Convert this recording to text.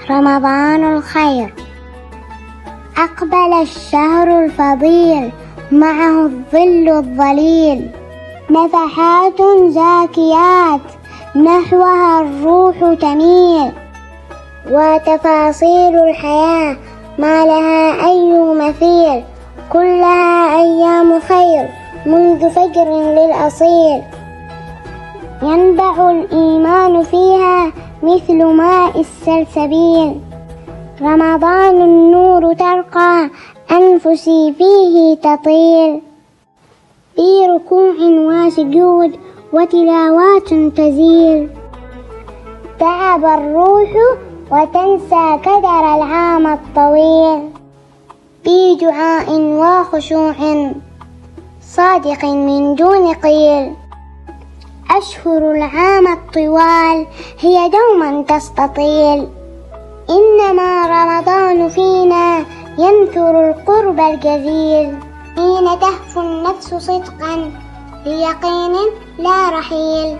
رمضان الخير. أقبل الشهر الفضيل معه الظل الظليل، نفحات زاكيات نحوها الروح تميل، وتفاصيل الحياة ما لها أي مثيل، كلها أيام خير منذ فجر للأصيل، ينبع الإيمان فيها مثل ماء السلسبيل، رمضان النور ترقى أنفسي فيه تطيل، في ركوع وسجود وتلاوات تزيل، تعب الروح وتنسى كدر العام الطويل، في دعاء وخشوع صادق من دون قيل، أشهر العام الطوال هي دوما تستطيل، إنما رمضان فينا ينثر القرب الجزيل، حين تهفو النفس صدقا ليقين لا رحيل.